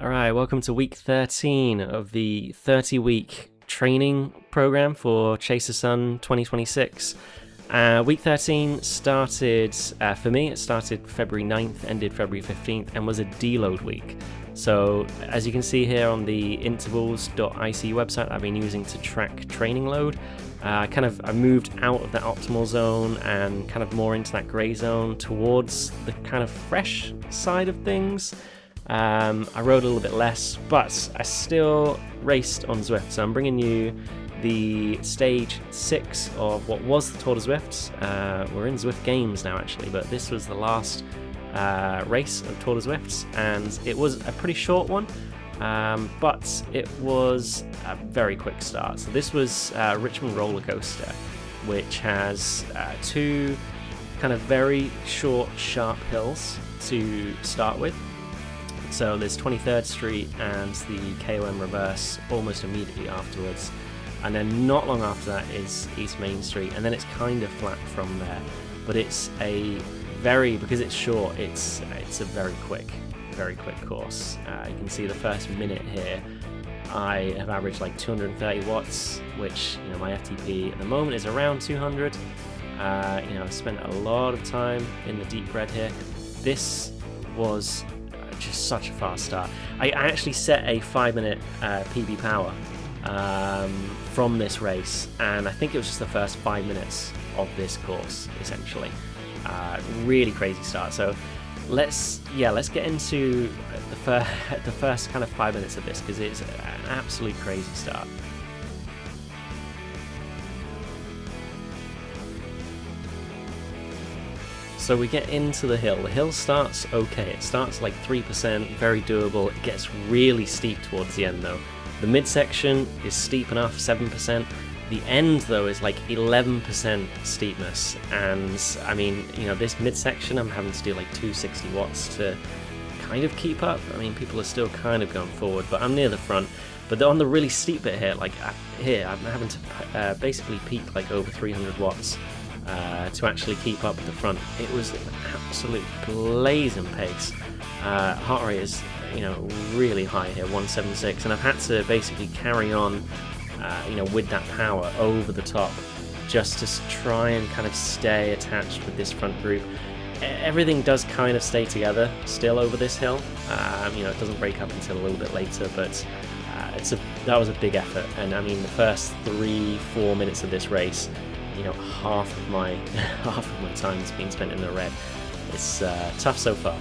All right, welcome to week 13 of the 30-week training program for Chase the Sun 2026. Week 13 started, for me, it started February 9th, ended February 15th, and was a deload week. So, as you can see here on the intervals.ic website I've been using to track training load, I moved out of the optimal zone and kind of more into that grey zone towards the kind of fresh side of things. I rode a little bit less, but I still raced on Zwift. So I'm bringing you the stage 6 of what was the Tour de Zwift. We're in Zwift Games now, actually, but this was the last race of Tour de Zwift, and it was a pretty short one, but it was a very quick start. So this was Richmond Roller Coaster, which has two kind of very short, sharp hills to start with. So there's 23rd Street and the KOM reverse almost immediately afterwards. And then not long after that is East Main Street, and then it's kind of flat from there. But it's because it's short, it's a very quick course. You can see the first minute here, I have averaged like 230 watts, which, my FTP at the moment is around 200. I've spent a lot of time in the deep red here. This was just such a fast start. I actually set a 5-minute PB power from this race, and I think it was just the first 5 minutes of this course, essentially. Really crazy start. So let's get into the first kind of 5 minutes of this, because it's an absolutely crazy start. So we get into the hill. The hill starts okay. It starts like 3%, very doable. It gets really steep towards the end though. The midsection is steep enough, 7%. The end though is like 11% steepness. And I mean, this midsection I'm having to do like 260 watts to kind of keep up. I mean, people are still kind of going forward, but I'm near the front. But on the really steep bit here, I'm having to basically peak like over 300 watts. To actually keep up at the front. It was an absolute blazing pace. Heart rate is, really high here, 176, and I've had to basically carry on, with that power over the top, just to try and kind of stay attached with this front group. Everything does kind of stay together still over this hill. It doesn't break up until a little bit later, but that was a big effort. And I mean, the first 3-4 minutes of this race, half of my time has been spent in the red. It's tough so far.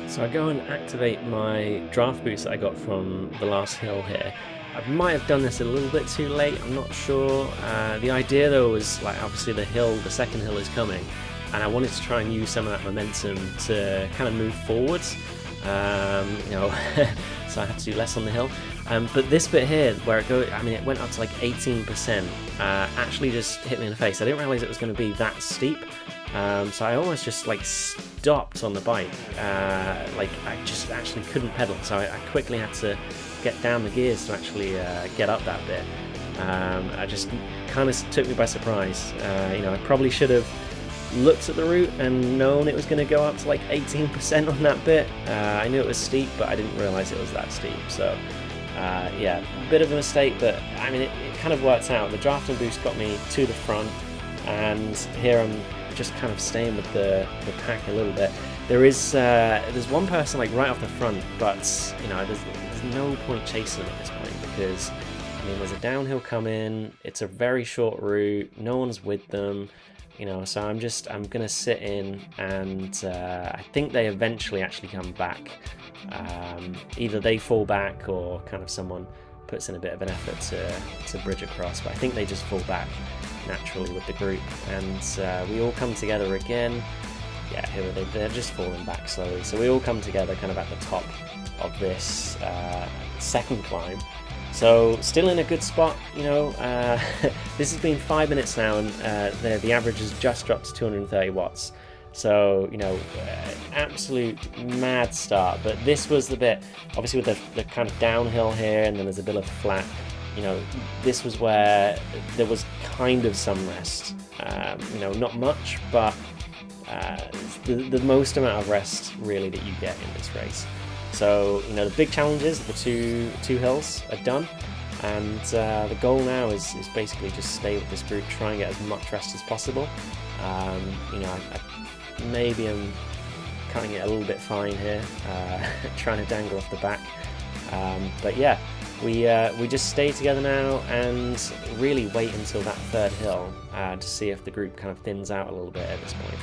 So I go and activate my draft boost that I got from the last hill here. I might have done this a little bit too late, I'm not sure. The idea though was, obviously the second hill is coming, and I wanted to try and use some of that momentum to kind of move forwards. So I had to do less on the hill. But this bit here, where it went up to like 18%, actually just hit me in the face. I didn't realize it was going to be that steep. So I almost just stopped on the bike. I just actually couldn't pedal. So I quickly had to get down the gears to actually get up that bit. I just kind of took me by surprise. I probably should have looked at the route and known it was going to go up to like 18% on that bit. I knew it was steep, but I didn't realize it was that steep. So a bit of a mistake, but I mean it kind of worked out. The draft and boost got me to the front, and here I'm just kind of staying with the pack a little bit. There's one person right off the front, but there's no point chasing them at this point, because there's a downhill coming. It's a very short route. No one's with them. So I'm gonna sit in, and I think they eventually actually come back. Either they fall back, or kind of someone puts in a bit of an effort to bridge across. But I think they just fall back naturally with the group, and we all come together again. Yeah, here they're just falling back slowly. So we all come together kind of at the top of this second climb. So still in a good spot, this has been 5 minutes now, and the average has just dropped to 230 watts. So, absolute mad start. But this was the bit, obviously with the kind of downhill here, and then there's a bit of flat. This was where there was kind of some rest. Not much, but the most amount of rest really that you get in this race. So the big challenges, the two hills are done, and the goal now is basically just stay with this group, try and get as much rest as possible. Maybe I'm cutting it a little bit fine here, trying to dangle off the back, but yeah, we just stay together now and really wait until that third hill to see if the group kind of thins out a little bit at this point.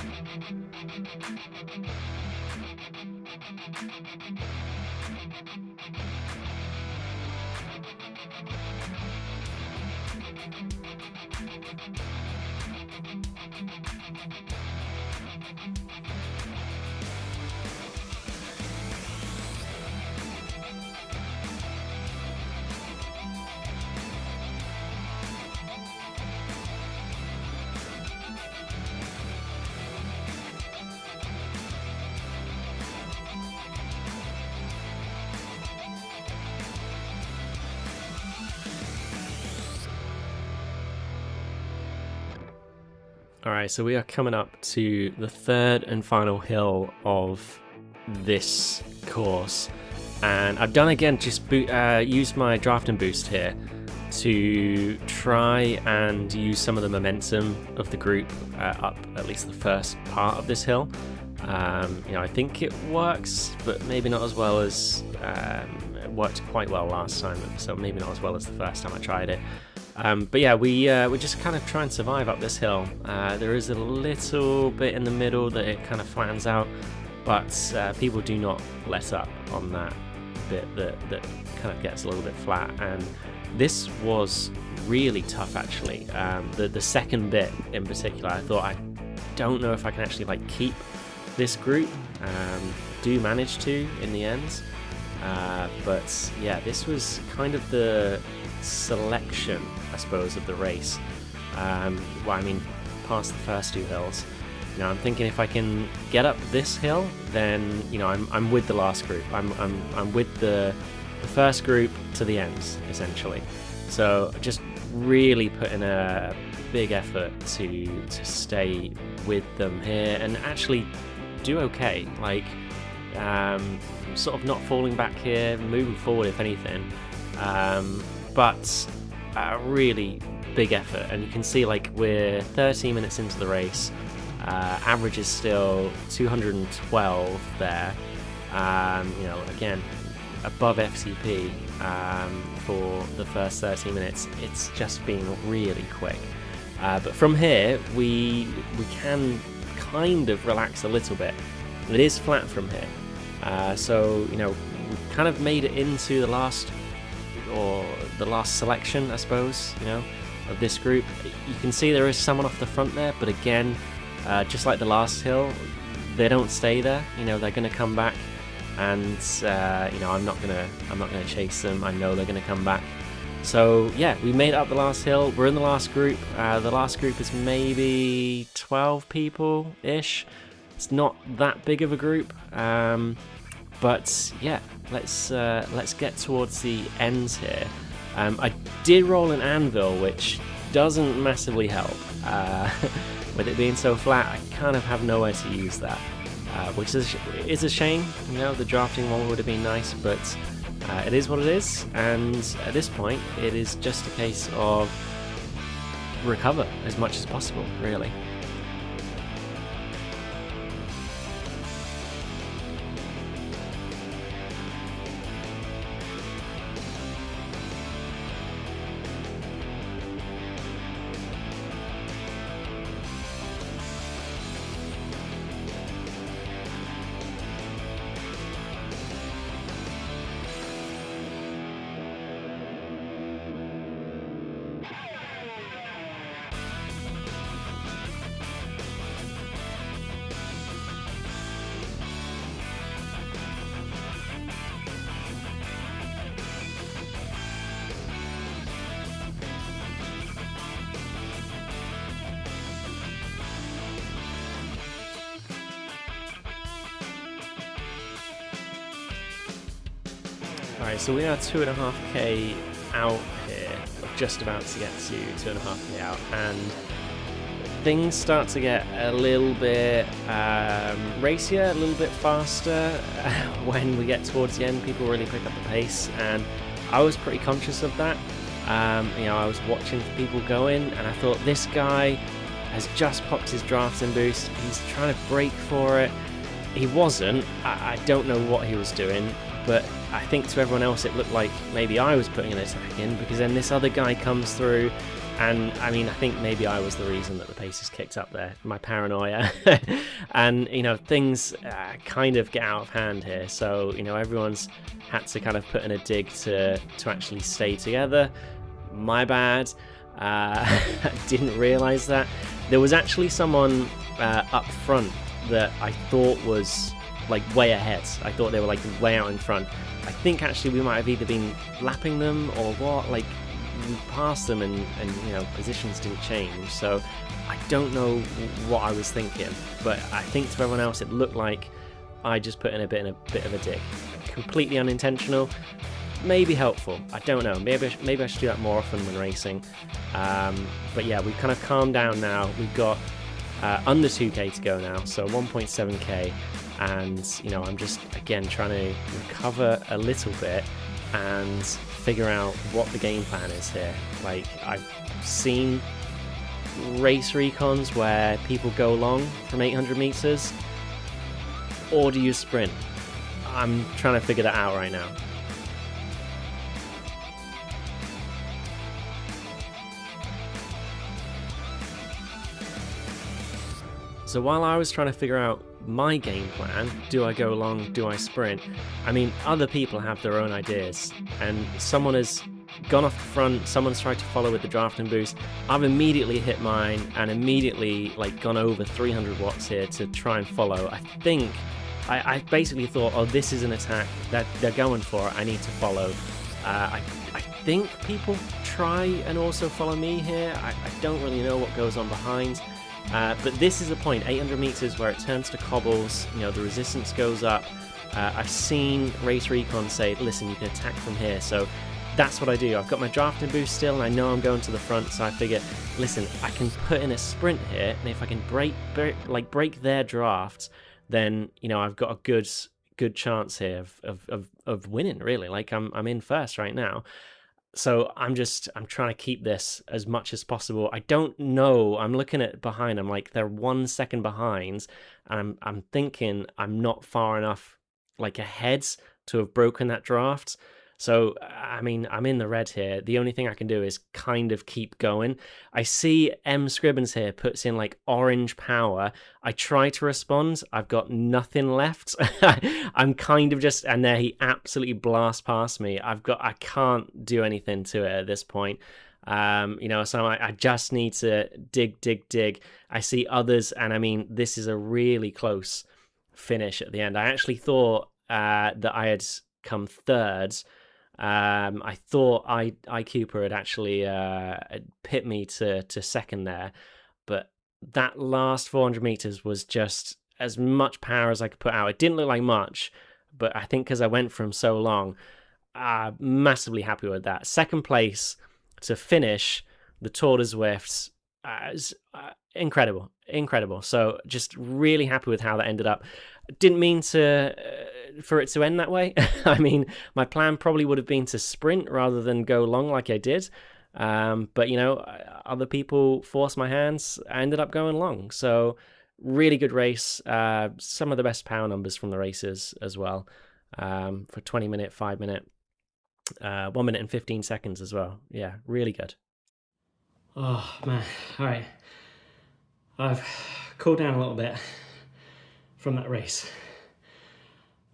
Alright, so we are coming up to the third and final hill of this course, and I've done again just used my draft and boost here to try and use some of the momentum of the group up at least the first part of this hill. I think it works, but maybe not as well as it worked quite well last time, so maybe not as well as the first time I tried it. But yeah, we just kind of try and survive up this hill. There is a little bit in the middle that it kind of flattens out, but people do not let up on that bit that kind of gets a little bit flat. And this was really tough, actually. The second bit in particular, I thought, I don't know if I can actually keep this group. Do manage to in the end, but yeah, this was kind of the selection, I suppose, of the race. Past the first two hills. I'm thinking if I can get up this hill, then I'm with the last group. I'm with the first group to the end, essentially. So just really put in a big effort to stay with them here and actually do okay. Sort of not falling back here, moving forward if anything. But a really big effort, and you can see we're 13 minutes into the race. Average is still 212 there. Again, above FTP for the first 13 minutes. It's just been really quick. But from here, we can kind of relax a little bit. It is flat from here, so we kind of made it into the last selection, I suppose, of this group. You can see there is someone off the front there, but again, just like the last hill, they don't stay there. They're going to come back, and I'm not gonna chase them. I know they're going to come back. So yeah, we made it up the last hill. We're in the last group. The last group is maybe 12 people ish. It's not that big of a group, but yeah, let's get towards the ends here. I did roll an anvil, which doesn't massively help. With it being so flat, I kind of have nowhere to use that, which is a shame. The drafting one would have been nice, but it is what it is, and at this point, it is just a case of recover as much as possible, really. Alright, so we are 2.5k out here, just about to get to 2.5k out, and things start to get a little bit racier, a little bit faster. When we get towards the end, people really pick up the pace, and I was pretty conscious of that. I was watching people go in, and I thought, this guy has just popped his drafting boost. He's trying to break for it. He wasn't. I don't know what he was doing, but I think to everyone else it looked like maybe I was putting an attack in, because then this other guy comes through, and I think maybe I was the reason that the pace is kicked up there, my paranoia. And things kind of get out of hand here, so everyone's had to kind of put in a dig to actually stay together. My bad. I didn't realize that there was actually someone up front that I thought was like way ahead. I thought they were like way out in front. I think actually we might have either been lapping them or what, like we passed them and positions didn't change. So I don't know what I was thinking, but I think to everyone else it looked like I just put in a bit of a dig. Completely unintentional, maybe helpful, I don't know. Maybe I should do that more often when racing. But yeah, we've kind of calmed down now. We've got under 2k to go now, so 1.7k, and I'm just again trying to recover a little bit and figure out what the game plan is here. Like, I've seen race recons where people go long from 800 meters, or do you sprint? I'm trying to figure that out right now. So while I was trying to figure out my game plan, do I go long, do I sprint? Other people have their own ideas, and someone has gone off the front, someone's tried to follow with the drafting boost. I've immediately hit mine and immediately gone over 300 watts here to try and follow. I basically thought, oh, this is an attack that they're going for, I need to follow. I think people try and also follow me here. I don't really know what goes on behind. But this is the point, 800 meters where it turns to cobbles, the resistance goes up. I've seen race recon say, listen, you can attack from here, so that's what I do. I've got my drafting boost still, and I know I'm going to the front, so I figure, listen, I can put in a sprint here, and if I can break their draft, then I've got a good chance here of winning, really. Like, I'm in first right now. So I'm trying to keep this as much as possible. I don't know. I'm looking at behind. I'm like, they're 1 second behind, and I'm thinking I'm not far enough ahead to have broken that draft. So I'm in the red here. The only thing I can do is kind of keep going. I see M Scribbins here puts in orange power. I try to respond. I've got nothing left. I'm kind of just, and there he absolutely blasts past me. I can't do anything to it at this point. So I just need to dig. I see others, and this is a really close finish at the end. I actually thought that I had come third. I thought I Cooper had actually pit me to second there, but that last 400 meters was just as much power as I could put out. It didn't look like much, but I think because I went from so long, massively happy with that. Second place to finish the Tour de Zwift is incredible. So just really happy with how that ended up. Didn't mean for it to end that way. My plan probably would have been to sprint rather than go long like I did. But other people forced my hands. I ended up going long. So really good race. Some of the best power numbers from the races as well. For 20 minute, 5 minute, 1 minute and 15 seconds as well. Yeah, really good. Oh man, all right. I've cooled down a little bit from that race.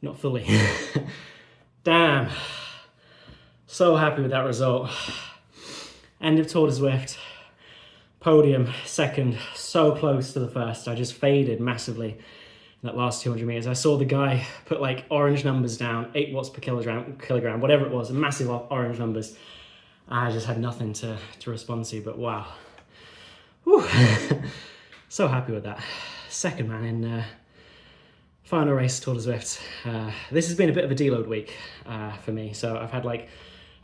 Not fully. Damn. So happy with that result. End of Tour de Zwift. Podium, second. So close to the first. I just faded massively in that last 200 meters. I saw the guy put orange numbers down, 8 watts per kilogram, whatever it was, massive orange numbers. I just had nothing to respond to, but wow. Whew. So happy with that. Second, man, in final race Tour de Zwift. This has been a bit of a deload week for me. So I've had I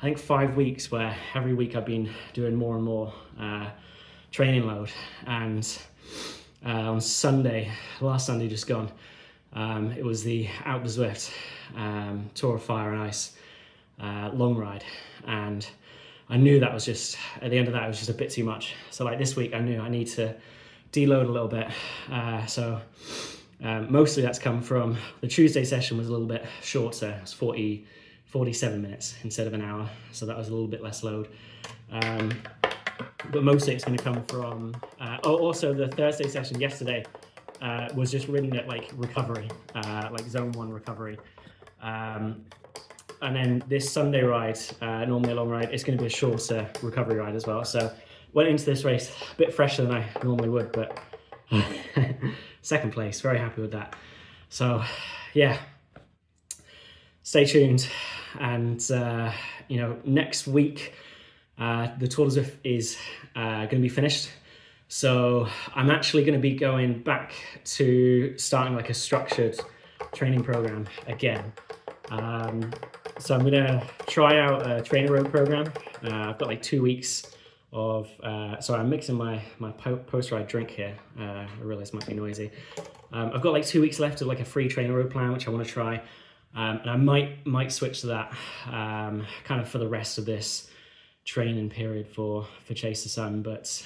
think 5 weeks where every week I've been doing more and more training load. And on Sunday, last Sunday just gone. It was the Out de Zwift Tour of Fire and Ice long ride, and I knew that was just, at the end of that, it was just a bit too much. So like this week I knew I need to deload a little bit. Mostly that's come from the Tuesday session was a little bit shorter. It was 47 minutes instead of an hour, so that was a little bit less load. But mostly it's going to come from also the Thursday session yesterday was just really like recovery, like zone 1 recovery. And then this Sunday ride, normally a long ride, it's going to be a shorter recovery ride as well. So went into this race a bit fresher than I normally would, but second place, very happy with that. So yeah, stay tuned. And next week the Tour de Zwift is going to be finished. So I'm actually going to be going back to starting like a structured training program again. So I'm going to try out a training road program. I've got like 2 weeks of, sorry, I'm mixing my post-ride drink here. I realize it might be noisy. I've got like 2 weeks left of like a free training road plan, which I want to try. And I might switch to that kind of for the rest of this training period for Chase the Sun. But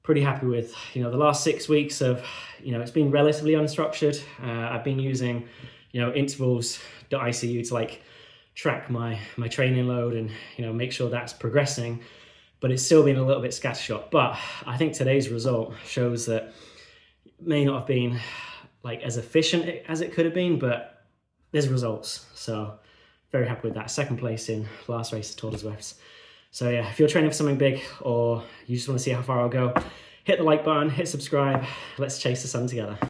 pretty happy with, the last 6 weeks of, it's been relatively unstructured. I've been using, intervals.icu to like track my training load and, make sure that's progressing, but it's still been a little bit scattershot. But I think today's result shows that it may not have been like as efficient as it could have been, but there's results. So very happy with that. Second place in last race of Tour de Zwift. So yeah, if you're training for something big or you just want to see how far I'll go, hit the like button, hit subscribe. Let's chase the sun together.